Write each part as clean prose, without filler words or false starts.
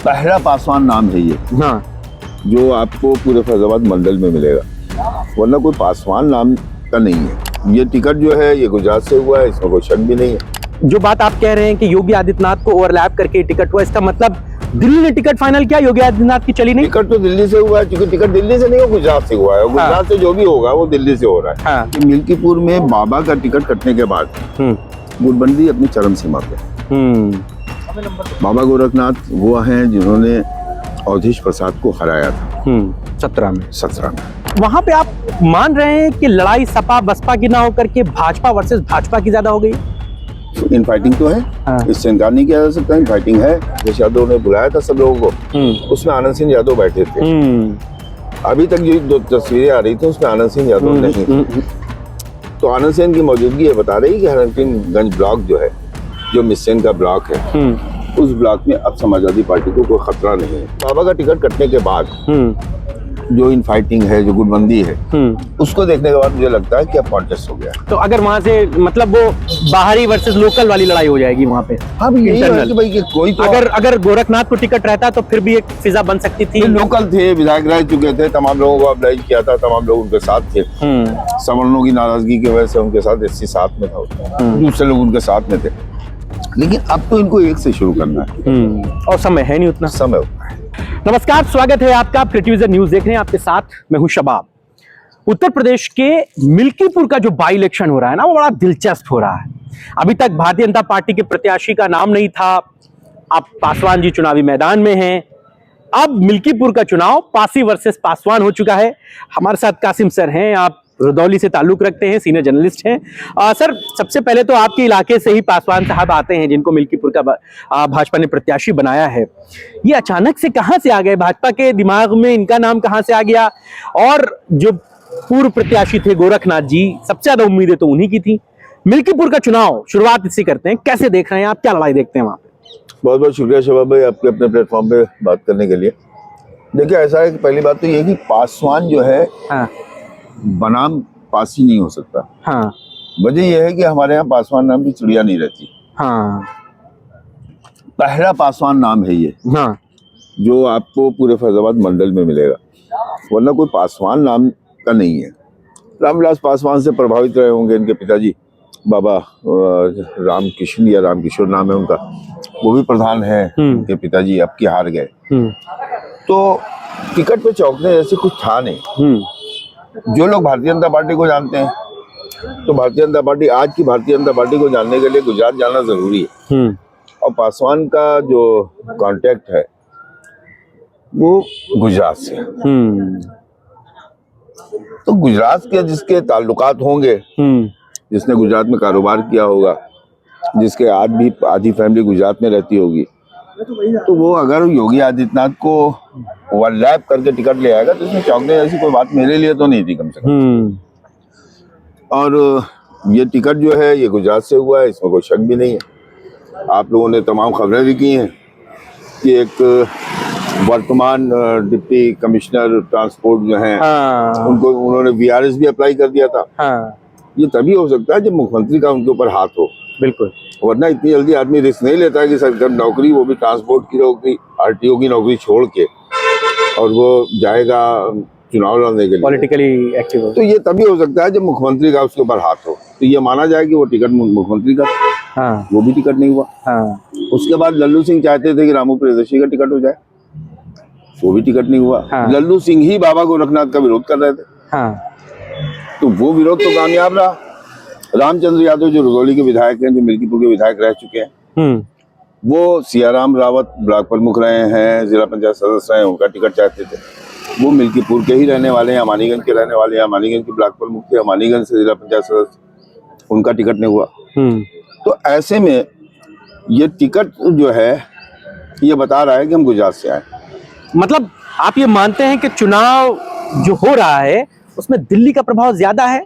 पहला पासवान नाम है ये, हाँ, जो आपको पूरे फैजाबाद मंडल में मिलेगा, वरना कोई पासवान नाम का नहीं है। ये टिकट जो है ये गुजरात से हुआ है, इसमें कोई शक भी नहीं है। जो बात आप कह रहे हैं कि योगी आदित्यनाथ को ओवरलैप करके टिकट हुआ, इसका मतलब दिल्ली ने टिकट फाइनल किया, योगी आदित्यनाथ की चली नहीं। टिकट तो दिल्ली से हुआ है, क्योंकि टिकट दिल्ली से नहीं हो, गुजरात से हुआ है। गुजरात से जो भी होगा वो दिल्ली से हो रहा है। हाँ। कि मिल्कीपुर में बाबा का टिकट कटने के बाद गुटबंदी अपनी चरम सीमा पे। बाबा गोरखनाथ वो हैं जिन्होंने अवधेश प्रसाद को हराया था 17 में। वहां पे आप मान रहे हैं कि लड़ाई सपा बसपा की ना होकर के भाजपा वर्सेस भाजपा की ज्यादा हो गई? इन फाइटिंग तो है, हाँ। इससे इनकार नहीं किया जा सकता। इन फाइटिंग है। अखिलेश यादव ने बुलाया था सब लोगों को, उसमें आनंद सिंह यादव बैठे थे। अभी तक जो दो तस्वीरें आ रही थी उसमें आनंद सिंह यादव नहीं थे। तो आनंद सिंह की मौजूदगी ये बता रही कि हरकिनगंज ब्लॉक जो है, जो मिस्सेन का ब्लॉक है, उस ब्लॉक में अब समाजवादी पार्टी को कोई खतरा नहीं है। बाबा का टिकट कटने के बाद जो इन फाइटिंग है, जो गुटबंदी है, उसको देखने के बाद मुझे लगता है कि अब कॉन्टेस्ट हो गया। तो अगर वहां से मतलब वो बाहरी वर्सेस लोकल वाली लड़ाई हो जाएगी वहां पे। हाँ, यही है कि भाई कि कोई तो अगर गोरखनाथ को टिकट रहता तो फिर भी एक फिजा बन सकती थी। लोकल थे, विधायक रह चुके थे, तमाम लोगों को अप्लाई किया था, तमाम लोग उनके साथ थे। सवर्णों की नाराजगी की वजह से उनके साथ एससी साथ में था, दूसरे लोग उनके साथ में थे। लेकिन अब तो इनको एक से शुरू करना है और समय है नहीं उतना। समय होता है। नमस्कार, स्वागत है आपका। आप क्रिएटिविजन न्यूज देख रहे हैं, आपके साथ मैं हूं शबाब। उत्तर प्रदेश के मिल्कीपुर का जो बाई इलेक्शन हो रहा है ना, वो बड़ा दिलचस्प हो रहा है। अभी तक भारतीय जनता पार्टी के प्रत्याशी का नाम नहीं था। अब पासवान जी चुनावी मैदान में हैं। अब मिल्कीपुर का चुनाव पासी वर्सेस पासवान हो चुका है। हमारे साथ कासिम सर हैं, आप रुदौली से ताल्लुक रखते हैं, सीनियर जर्नलिस्ट हैं। सर, सबसे पहले तो आपके इलाके से ही पासवान साहब आते हैं, जिनको मिल्कीपुर का भाजपा ने प्रत्याशी बनाया है। ये अचानक से कहां से आ गए? भाजपा के दिमाग में इनका नाम कहां से आ गया? और जो पूर्व प्रत्याशी थे गोरखनाथ जी, सबसे ज्यादा उम्मीदें तो उन्हीं की थी। मिल्कीपुर का चुनाव शुरुआत इससे करते हैं, कैसे देख रहे हैं आप? क्या लड़ाई देखते हैं वहां पे? बहुत बहुत शुक्रिया शबाब भाई, आपके अपने प्लेटफॉर्म पे बात करने के लिए। देखिए, ऐसा है कि पहली बात तो ये कि पासवान जो है, हाँ, बनाम पासी नहीं हो सकता। हाँ, वजह यह है कि हमारे यहाँ पासवान नाम की चिड़िया नहीं रहती। हाँ, पहला पासवान नाम है ये, हाँ, जो आपको पूरे फैजाबाद मंडल में मिलेगा, वरना कोई पासवान नाम का नहीं है। रामविलास पासवान से प्रभावित रहे होंगे इनके पिताजी, बाबा रामकिशन या रामकिशोर नाम है उनका, वो भी प्रधान है। इनके पिताजी अब की हार गए, तो टिकट पे चौंकने जैसे कुछ था नहीं। जो लोग भारतीय जनता पार्टी को जानते हैं, तो भारतीय जनता पार्टी, आज की भारतीय जनता पार्टी को जानने के लिए गुजरात जाना जरूरी है। और पासवान का जो कांटेक्ट है वो गुजरात से, तो गुजरात के जिसके ताल्लुकात होंगे, जिसने गुजरात में कारोबार किया होगा, जिसके आज भी आधी फैमिली गुजरात में रहती होगी, तो वो अगर योगी आदित्यनाथ को ओवरलैप करके टिकट ले आएगा तो इसमें चौंकने जैसी कोई बात मेरे लिए तो नहीं थी, कम से कम। और ये टिकट जो है ये गुजरात से हुआ है, इसमें कोई शक भी नहीं है। आप लोगों ने तमाम खबरें भी की हैं कि एक वर्तमान डिप्टी कमिश्नर ट्रांसपोर्ट जो हैं, उनको उन्होंने वीआरएस भी अप्लाई कर दिया था। ये तभी हो सकता है जब मुख्यमंत्री का उनके ऊपर हाथ हो। बिल्कुल, वरना इतनी जल्दी आदमी रिस्क नहीं लेता है कि सरकारी नौकरी, वो भी ट्रांसपोर्ट की नौकरी, आरटीओ की नौकरी छोड़ के, और वो जाएगा चुनाव लड़ने के लिए, पॉलिटिकली एक्टिव। तो ये तभी हो सकता है जब मुख्यमंत्री का उसके ऊपर हाथ हो। तो ये माना जाए कि वो टिकट मुख्यमंत्री का, वो भी टिकट नहीं हुआ। उसके बाद लल्लू सिंह चाहते थे कि रामू प्रियदर्शी का टिकट हो जाए, वो भी टिकट नहीं हुआ। लल्लू सिंह ही बाबा गोरखनाथ का विरोध कर रहे थे, तो वो विरोध तो कामयाब रहा। रामचंद्र यादव जो रुदौली के विधायक हैं, जो मिल्कीपुर के विधायक रह चुके हैं, वो सियाराम रावत ब्लॉक प्रमुख रहे हैं, जिला पंचायत सदस्य रहे हैं, उनका टिकट चाहते थे। वो मिल्कीपुर के ही रहने वाले हैं, अमानीगंज के रहने वाले हैं, अमानीगंज के ब्लॉक प्रमुख थे, अमानीगंज से जिला पंचायत सदस्य, उनका टिकट नहीं हुआ। तो ऐसे में ये टिकट जो है ये बता रहा है कि हम गुजरात से आए। मतलब आप ये मानते हैं कि चुनाव जो हो रहा है उसमें दिल्ली का प्रभाव ज्यादा है?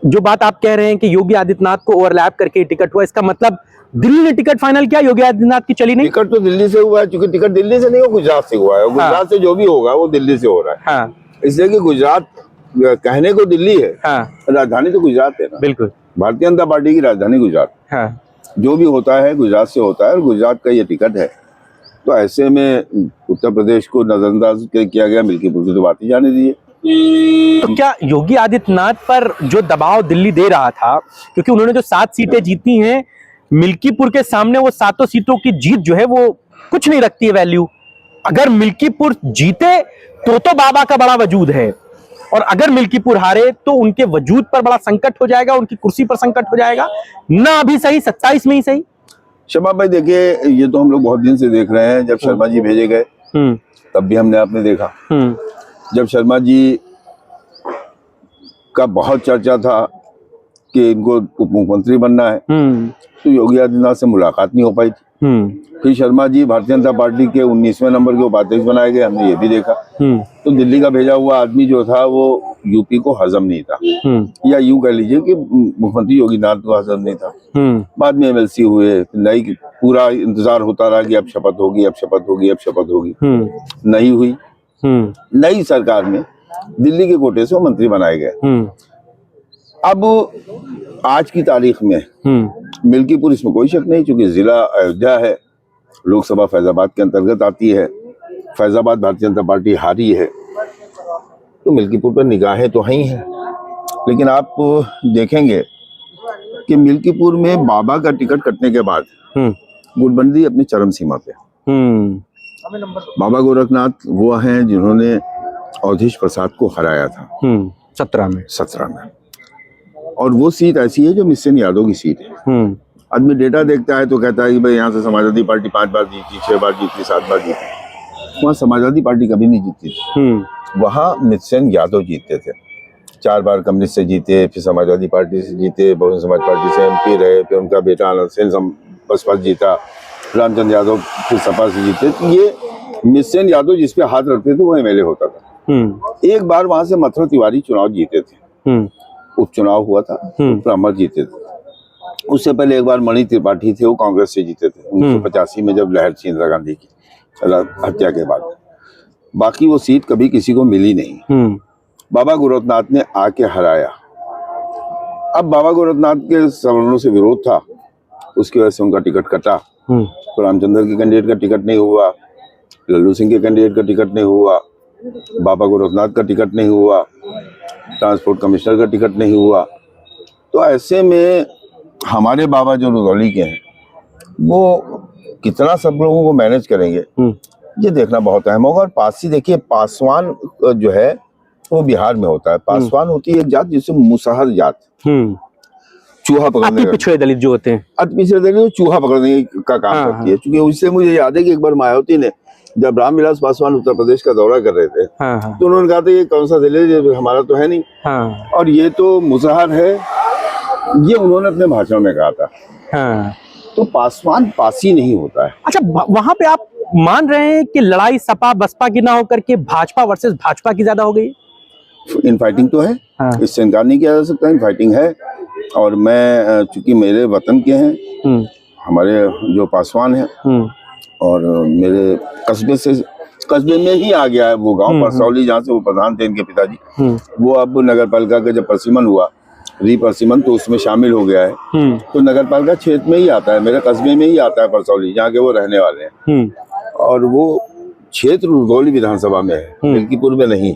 जो बात आप कह रहे हैं कि योगी आदित्यनाथ को ओवरलैप करके टिकट हुआ, इसका मतलब दिल्ली ने टिकट फाइनल किया, योगी आदित्यनाथ की चली नहीं? टिकट तो दिल्ली से हुआ है, क्योंकि टिकट दिल्ली से नहीं हो, गुजरात से हुआ है। गुजरात से जो भी होगा वो दिल्ली से हो रहा है। इसलिए कि गुजरात कहने को दिल्ली है, राजधानी तो गुजरात है ना। बिल्कुल, भारतीय जनता पार्टी की राजधानी गुजरात। जो भी होता है गुजरात से होता है, और गुजरात का ये टिकट है। तो ऐसे में उत्तर प्रदेश को नजरअंदाज किया गया, मिल्कीपुर की तो बात ही जाने दीजिए। तो क्या योगी आदित्यनाथ पर जो दबाव दिल्ली दे रहा था, क्योंकि उन्होंने जो 7 सीटें जीती हैं, मिल्कीपुर के सामने वो 7 सीटों की जीत जो है वो कुछ नहीं रखती है वैल्यू। अगर मिल्कीपुर जीते तो बाबा का बड़ा वजूद है, और अगर मिल्कीपुर हारे तो उनके वजूद पर बड़ा संकट हो जाएगा, उनकी कुर्सी पर संकट हो जाएगा, ना अभी सही 27 में ही सही। शबाब भाई देखिए, ये तो हम लोग बहुत दिन से देख रहे हैं। जब शर्मा जी भेजे गए तब भी हमने आपने देखा, जब शर्मा जी का बहुत चर्चा था कि इनको उप मुख्यमंत्री बनना है, तो योगी आदित्यनाथ से मुलाकात नहीं हो पाई थी। फिर शर्मा जी भारतीय जनता पार्टी के 19वें नंबर के उपाध्यक्ष बनाए गए, हमने ये भी देखा। तो दिल्ली का भेजा हुआ आदमी जो था वो यूपी को हजम नहीं था, या यूं कह लीजिए कि मुख्यमंत्री योगी आदित्यनाथ को हजम नहीं था। बाद में एमएलसी हुए, नई पूरा इंतजार होता रहा कि अब शपथ होगी, अब शपथ होगी, अब शपथ होगी, नहीं हुई। नई सरकार में दिल्ली के कोटे से मंत्री बनाए गए। अब आज की तारीख में मिल्कीपुर, इसमें कोई शक नहीं, क्योंकि जिला अयोध्या है, लोकसभा फैजाबाद के अंतर्गत आती है, फैजाबाद भारतीय जनता पार्टी हारी है, तो मिल्कीपुर पर निगाहें तो ही हैं। लेकिन आप देखेंगे कि मिल्कीपुर में बाबा का टिकट कटने के बाद गुटबंदी अपनी चरम सीमा पे। बाबा गोरखनाथ वो हैं जिन्होंने अवधेश प्रसाद को हराया था 17 में, और वो सीट ऐसी है जो मिशन यादव की सीट है। आदमी डेटा देखता है तो कहता है कि भाई यहाँ से समाजवादी पार्टी 5 बार जीती, 6 बार जीती, 7 बार जीती। वहाँ समाजवादी पार्टी कभी नहीं जीती थी, वहाँ मिशन यादव जीतते थे। 4 बार कम्युनिस्ट से जीते, फिर समाजवादी पार्टी से जीते, बहुजन समाज पार्टी से एमपी रहे, फिर उनका बेटा आनंद सेन बसपा जीता, रामचंद्र यादव फिर सपा से जीते। तो ये मिशन यादव जिस पे हाथ रखते थे वो एमएलए होता था। एक बार वहां से मथुरा तिवारी चुनाव जीते थे, उपचुनाव हुआ था, ब्राह्मण जीते थे। उससे पहले एक बार मणि त्रिपाठी थे, वो कांग्रेस से जीते थे 1985 में, जब लहर थी इंदिरा गांधी की हत्या के बाद। बाकी वो सीट कभी किसी को मिली नहीं। बाबा गोरखनाथ ने आके हराया। अब बाबा गोरखनाथ के सवर्णों से विरोध था, उसकी वजह से उनका टिकट कटा। तो रामचंद्र के कैंडिडेट का टिकट नहीं हुआ, लल्लू सिंह के कैंडिडेट का टिकट नहीं हुआ, बाबा गोरखनाथ का टिकट नहीं हुआ, ट्रांसपोर्ट कमिश्नर का टिकट नहीं हुआ। तो ऐसे में हमारे बाबा जो रुदौली के हैं, वो कितना सब लोगों को मैनेज करेंगे ये देखना बहुत अहम होगा। और पासी देखिए, पासवान जो है वो बिहार में होता है। पासवान होती है एक जात जिसे मुसहर जात, चूहा पकड़ने, अति पिछड़े दलित जो होते हैं, अति पिछड़े दलित चूहा पकड़ने का काम करती है। क्योंकि उससे मुझे याद है कि एक बार मायावती ने, जब रामविलास पासवान उत्तर प्रदेश का दौरा कर रहे थे, तो उन्होंने कहा था ये कौन सा जिले, हमारा तो है नहीं, और ये तो मुसहर है, ये उन्होंने अपने भाषण में कहा था। तो पासवान पासी नहीं होता है। अच्छा, वहां पे आप मान रहे हैं कि लड़ाई सपा बसपा की ना होकर के भाजपा वर्सेस भाजपा की ज्यादा हो गई? इनफाइटिंग तो है, इससे इनकार नहीं किया जा सकता, इनफाइटिंग है। और मैं चूंकि मेरे वतन के हैं, हमारे जो पासवान हैं, और मेरे कस्बे में ही आ गया है वो गांव परसौली, जहाँ से वो प्रधान थे इनके पिताजी। वो अब नगर पालिका का जब परसिमन हुआ, रीपरसिमन, तो उसमें शामिल हो गया है। तो नगर पालिका क्षेत्र में ही आता है, मेरे कस्बे में ही आता है परसौली, जहाँ के वो रहने वाले हैं। और वो क्षेत्र रुदौली विधानसभा में है, मिल्कीपुर में नहीं।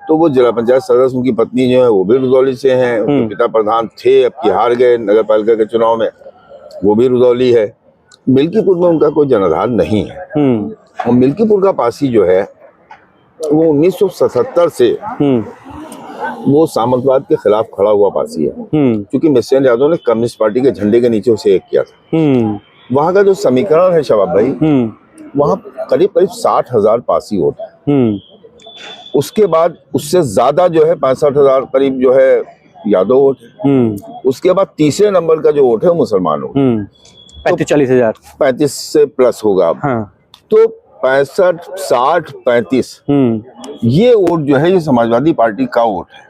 तो वो जिला पंचायत सदस्य, उनकी पत्नी जो है वो भी रुदौली से हैं, उनके पिता प्रधान थे, अब की हार गए नगर पालिका के चुनाव में, वो भी रुदौली है। मिल्कीपुर में उनका कोई जनाधार नहीं है। और मिल्कीपुर का पासी जो है वो 1977 से वो सामंतवाद के खिलाफ खड़ा हुआ पासी है, क्योंकि मिशन यादव ने कम्युनिस्ट पार्टी के झंडे के नीचे उसे एक किया था। वहां का जो समीकरण है शबाब भाई, वहां करीब 60,000 पासी वोट है। उसके बाद उससे ज्यादा जो है 65,000 करीब जो है यादव वोट है। उसके बाद तीसरे नंबर का जो वोट है वो मुसलमान वोट, 35-40,000, 35 से प्लस होगा अब। तो 65, 60, 35 ये वोट जो है ये समाजवादी पार्टी का वोट है।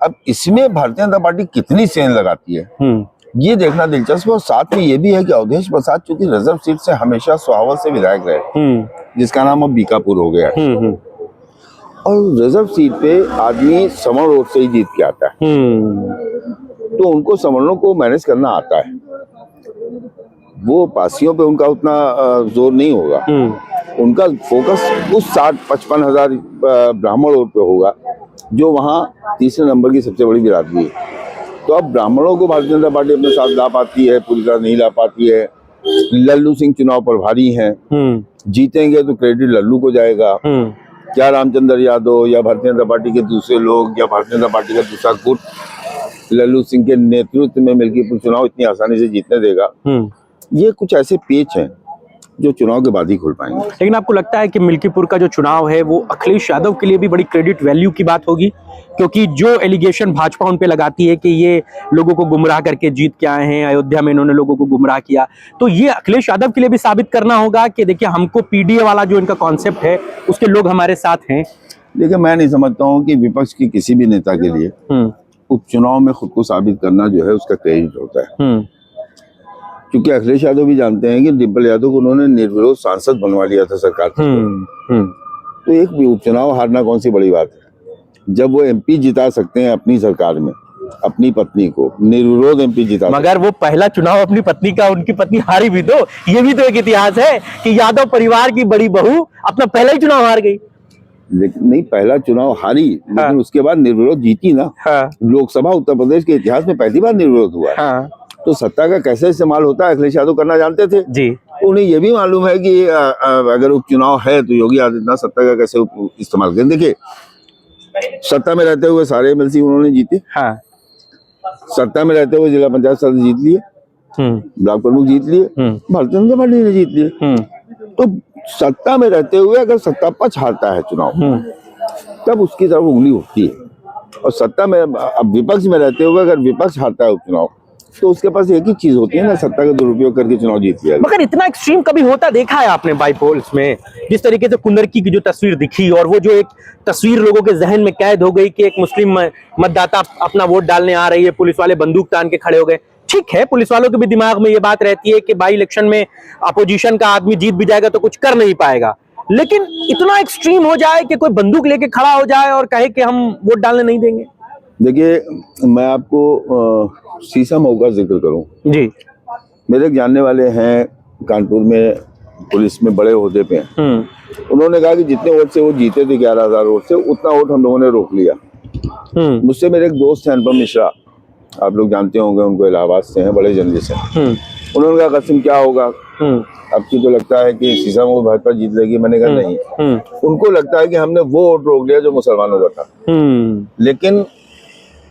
अब इसमें भारतीय जनता पार्टी कितनी सेंध लगाती है ये देखना दिलचस्प है। और साथ में ये भी है कि अवधेश प्रसाद चूंकि रिजर्व सीट से हमेशा सुहावल से विधायक रहे, जिसका नाम अब बीकापुर हो गया है, और रिजर्व सीट पे आदमी समण वोट से ही जीत के आता है, तो उनको समरणों को मैनेज करना आता है। वो पासियों पे उनका उतना जोर नहीं होगा। उनका फोकस उस 60-55 हजार ब्राह्मणों पे होगा जो वहाँ तीसरे नंबर की सबसे बड़ी बिरादरी है। तो अब ब्राह्मणों को भारतीय जनता पार्टी अपने साथ ला पाती है, पूरी तरह नहीं ला पाती है। लल्लू सिंह चुनाव प्रभारी हैं, जीतेंगे तो क्रेडिट लल्लू को जाएगा। क्या रामचंद्र यादव या भारतीय जनता पार्टी के दूसरे लोग या भारतीय जनता पार्टी का दूसरा गुट लल्लू सिंह के नेतृत्व में मिल्कीपुर चुनाव इतनी आसानी से जीतने देगा? ये कुछ ऐसे पेच हैं जो चुनाव के बाद ही खुल पाएंगे। लेकिन आपको लगता है कि मिल्कीपुर का जो चुनाव है वो अखिलेश यादव के लिए भी बड़ी क्रेडिट वैल्यू की बात होगी? क्योंकि जो एलिगेशन भाजपा उन पे लगाती है कि ये लोगों को गुमराह करके जीत के आए हैं, अयोध्या में इन्होंने लोगों को गुमराह किया, तो ये अखिलेश यादव के लिए भी साबित करना होगा कि देखिए हमको पीडीए वाला जो इनका कॉन्सेप्ट है उसके लोग हमारे साथ हैं। देखिए, मैं नहीं समझता हूँ कि विपक्ष की किसी भी नेता के लिए उपचुनाव में खुद को साबित करना जो है उसका क्रेडिट होता है। क्योंकि अखिलेश यादव भी जानते हैं कि डिम्पल यादव को उन्होंने निर्विरोध सांसद बनवा लिया था सरकार से। तो एक भी उपचुनाव हारना कौन सी बड़ी बात है जब वो एमपी जिता सकते हैं अपनी सरकार में अपनी पत्नी को निर्विरोध एमपी जिता। मगर वो पहला चुनाव अपनी पत्नी का, उनकी पत्नी हारी भी तो। ये भी तो एक इतिहास है कि यादव परिवार की बड़ी बहू अपना पहला ही चुनाव हार गई। लेकिन नहीं, पहला चुनाव हारी लेकिन उसके बाद निर्विरोध जीती ना। लोकसभा उत्तर प्रदेश के इतिहास में पहली बार निर्विरोध हुआ है। तो सत्ता का कैसे इस्तेमाल होता है अखिलेश यादव करना जानते थे जी। उन्हें ये भी मालूम है कि अगर उपचुनाव है तो योगी आदित्यनाथ सत्ता का कैसे इस्तेमाल करें। देखिए, सत्ता में रहते हुए सारे एमएलसी उन्होंने जीते। सत्ता में रहते हुए जिला पंचायत सदस्य जीत लिए, ब्लॉक प्रमुख जीत लिए, भारतीय जनता पार्टी ने जीत लिए। तो सत्ता में रहते हुए अगर सत्ता पक्ष हारता है चुनाव तब उसकी तरफ उंगली उठती है। और सत्ता में अब विपक्ष में रहते हुए अगर विपक्ष हारता है उपचुनाव तो उसके पास एक ही चीज होती है ना, सत्ता का दुरुपयोग करके चुनाव जीत लिया। मगर इतना एक्सट्रीम कभी होता देखा है आपने बाईपोल्स में? जिस तरीके से कुंदरकी की जो तस्वीर दिखी और वो जो एक तस्वीर लोगों के जहन में कैद हो गई कि एक मुस्लिम मतदाता अपना वोट डालने आ रही है, पुलिस वाले बंदूक तान के खड़े हो गए। ठीक है, पुलिस वालों के भी दिमाग में ये बात रहती है कि बाई इलेक्शन में अपोजिशन का आदमी जीत भी जाएगा तो कुछ कर नहीं पाएगा, लेकिन इतना एक्सट्रीम हो जाए कि कोई बंदूक लेके खड़ा हो जाए और कहे कि हम वोट डालने नहीं देंगे। देखिए, मैं आपको शीशा मऊ का जिक्र करूं जी। मेरे जानने वाले हैं कानपुर में पुलिस में बड़े ओहदे पे हैं। उन्होंने कहा कि जितने वोट से वो जीते थे 11,000 वोट से उतना वोट हम लोगों ने रोक लिया। मुझसे मेरे एक दोस्त हैं अनुपम मिश्रा, आप लोग जानते होंगे उनको, इलाहाबाद से हैं, बड़े जर्नलिस्ट हैं। उन्होंने कहा कसिम क्या होगा आपकी, तो लगता है कि शीशा मऊ भाजपा जीत लेगी? मैंने कहा नहीं, उनको लगता है कि हमने वो वोट रोक लिया जो मुसलमानों का था, लेकिन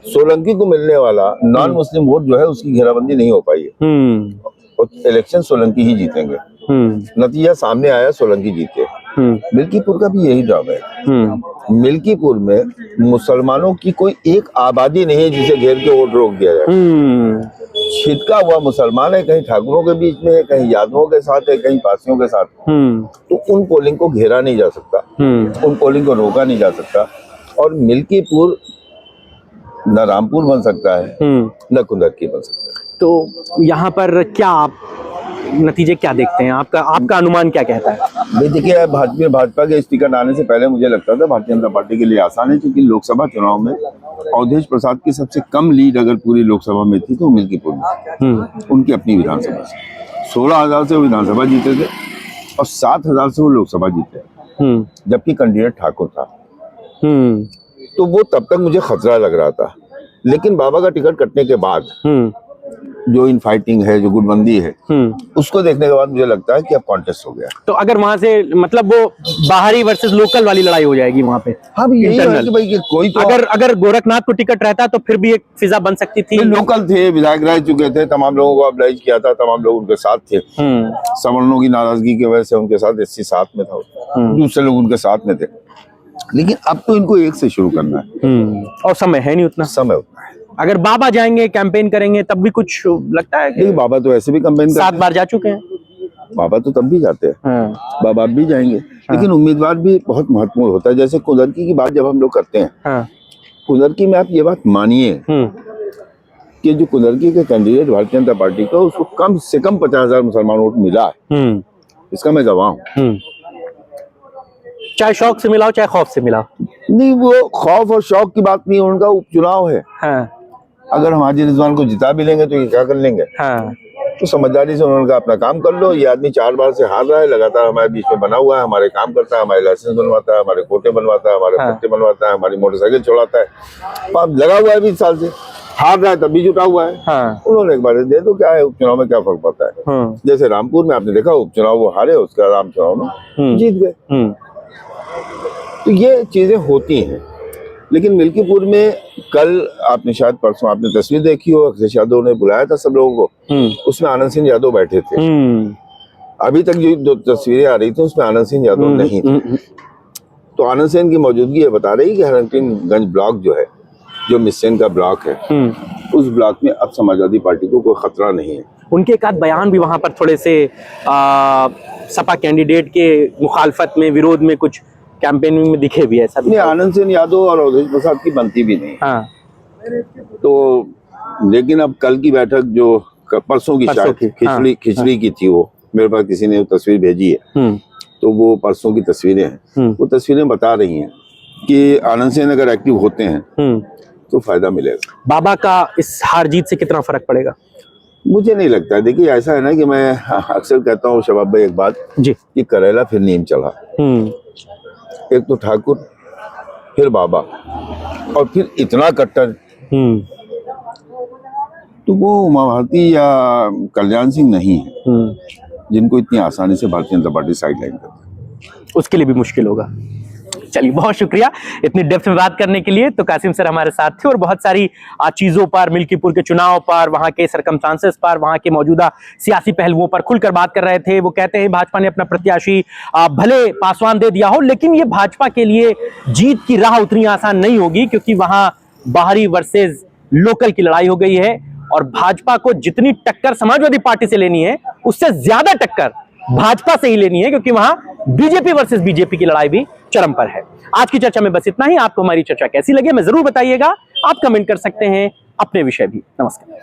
सोलंकी को मिलने वाला नॉन मुस्लिम वोट जो है उसकी घेराबंदी नहीं हो पाई है। और इलेक्शन सोलंकी ही जीतेंगे। नतीजा सामने आया, सोलंकी जीते। मिल्कीपुर का भी यही जवाब है। मिल्कीपुर में मुसलमानों की कोई एक आबादी नहीं है जिसे घेर के वोट रोक दिया जाए। छिटका हुआ मुसलमान है, कहीं ठाकुरों के बीच में है, कहीं यादवों के साथ है, कहीं पासियों के साथ। तो उन पोलिंग को घेरा नहीं जा सकता, उन पोलिंग को रोका नहीं जा सकता। और मिल्कीपुर न रामपुर बन सकता है न कुंदरकी बन सकता है। तो यहाँ पर क्या आप नतीजे क्या देखते हैं? आपका अनुमान क्या कहता है? भाई देखिए, भाजपा के इस टिकट आने से पहले मुझे लगता था भारतीय जनता पार्टी के लिए आसान है, क्योंकि लोकसभा चुनाव में अवधेश प्रसाद की सबसे कम लीड अगर पूरी लोकसभा में थी तो मिल्कीपुर में उनकी अपनी विधानसभा से 16,000 से वो विधानसभा जीते थे और 7,000 से वो लोकसभा जीते, जबकि कैंडिडेट ठाकुर था। तो वो तब तक मुझे खतरा लग रहा था, लेकिन बाबा का टिकट कटने के बाद जो इन फाइटिंग है, जो गुटबंदी है, उसको देखने के बाद मुझे लगता है कि अब कॉन्टेस्ट हो गया। तो अगर वहां से मतलब वो बाहरी वर्सेस लोकल वाली लड़ाई हो जाएगी वहां पे। हाँ, यही है कि भाई कि कोई तो अगर गोरखनाथ को टिकट रहता तो फिर भी एक फिजा बन सकती थी। लोकल थे, विधायक रह चुके थे, तमाम लोगों को अब्लाइज किया था, तमाम लोग उनके साथ थे। सवर्णों की नाराजगी की वजह से उनके साथ एससी साथ में था, दूसरे लोग उनके साथ में थे। लेकिन अब तो इनको एक से शुरू करना है और समय है नहीं, उतना समय उतना है। अगर बाबा जाएंगे कैंपेन करेंगे तब भी कुछ लगता है कि बाबा तो ऐसे भी कैंपेन 7 बार जा चुके हैं। बाबा तो तब भी जाते हैं, बाबा अब भी जाएंगे। लेकिन उम्मीदवार भी बहुत महत्वपूर्ण होता है। जैसे कुंदरकी की बात जब हम लोग करते हैं, कुंदरकी में आप ये बात मानिए कि जो कुंदरकी के कैंडिडेट भारतीय जनता पार्टी का, उसको कम से कम 50,000 मुसलमान वोट मिला है, इसका मैं गवाह हूँ। चाहे शौक से मिला हो चाहे खौफ से मिला हो। नहीं, वो खौफ और शौक की बात नहीं है, उनका उपचुनाव है। अगर हम हाजी रिजवान को जिता भी लेंगे तो ये क्या कर लेंगे? तो समझदारी से उन्होंने कहा अपना काम कर लो, ये आदमी 4 बार से हार रहा है, लगातार हमारे बीच में बना हुआ है, हमारे काम करता है, हमारे लाइसेंस बनवाता है, हमारे कोटे बनवाता है, हमारे पट्टे बनवाता है, हमारी मोटरसाइकिल चढ़ाता है, अब लगा हुआ है 20 साल से, हार रहा है तब भी जुटा हुआ है। उन्होंने एक बार दे दो, क्या है उपचुनाव में क्या फर्क पड़ता है। जैसे रामपुर में आपने देखा उपचुनाव वो हारे, उसका राम चुनाव में जीत गए। तो ये चीजें होती हैं। लेकिन मिल्कीपुर में कल आपने शायद परसों आपने तस्वीर देखी हो, अखिलेश यादव ने बुलाया था सब लोगों को, उसमें आनंद सिंह यादव बैठे थे। अभी तक जो 2 तस्वीरें आ रही थी उसमें आनंद सिंह यादव नहीं थे। तो आनंद सिंह की मौजूदगी ये बता रही है कि हरकिनगंज ब्लॉक जो है, जो मिस्सेन का ब्लॉक है, उस ब्लॉक में अब समाजवादी पार्टी को कोई खतरा नहीं है। उनके एक आध बयान भी वहां पर थोड़े से सपा कैंडिडेट के मुखालफत में, विरोध में कुछ कैंपेनिंग में दिखे भी, ऐसा नहीं। आनंद सिंह यादव और अवधेश प्रसाद की बनती भी नहीं। तो लेकिन अब कल की बैठक जो परसों की शायद खिचड़ी की थी, वो मेरे पास किसी ने तस्वीर भेजी है, तो वो परसों की तस्वीरें हैं। वो तस्वीरें बता रही हैं कि आनंद सिंह अगर एक्टिव होते हैं तो फायदा मिलेगा। बाबा का इस हार जीत से कितना फर्क पड़ेगा? मुझे नहीं लगता है। देखिए ऐसा है ना कि मैं अक्सर कहता हूँ शबाब भाई एक बात जी, कि करेला फिर नीम चढ़ा। एक तो ठाकुर, फिर बाबा, और फिर इतना कट्टर, तो वो उमा भारती या कल्याण सिंह नहीं है जिनको इतनी आसानी से भारतीय जनता पार्टी साइडलाइन करती है। उसके लिए भी मुश्किल होगा। चलिए, बहुत शुक्रिया इतनी डेप्थ में बात करने के लिए। तो कासिम सर हमारे साथ थे और बहुत सारी चीजों पर, मिल्कीपुर के चुनाव पर, वहां के सरकमस्टांसेस पर, वहां के मौजूदा सियासी पहलुओं पर खुलकर बात कर रहे थे। वो कहते हैं भाजपा ने अपना प्रत्याशी भले पासवान दे दिया हो, लेकिन ये भाजपा के लिए जीत की राह उतनी आसान नहीं होगी, क्योंकि वहां बाहरी वर्सेस लोकल की लड़ाई हो गई है और भाजपा को जितनी टक्कर समाजवादी पार्टी से लेनी है उससे ज्यादा टक्कर भाजपा से ही लेनी है, क्योंकि वहां बीजेपी वर्सेस बीजेपी की लड़ाई भी चरम पर है। आज की चर्चा में बस इतना ही। आपको हमारी चर्चा कैसी लगी हमें जरूर बताइएगा। आप कमेंट कर सकते हैं अपने विषय भी। नमस्कार।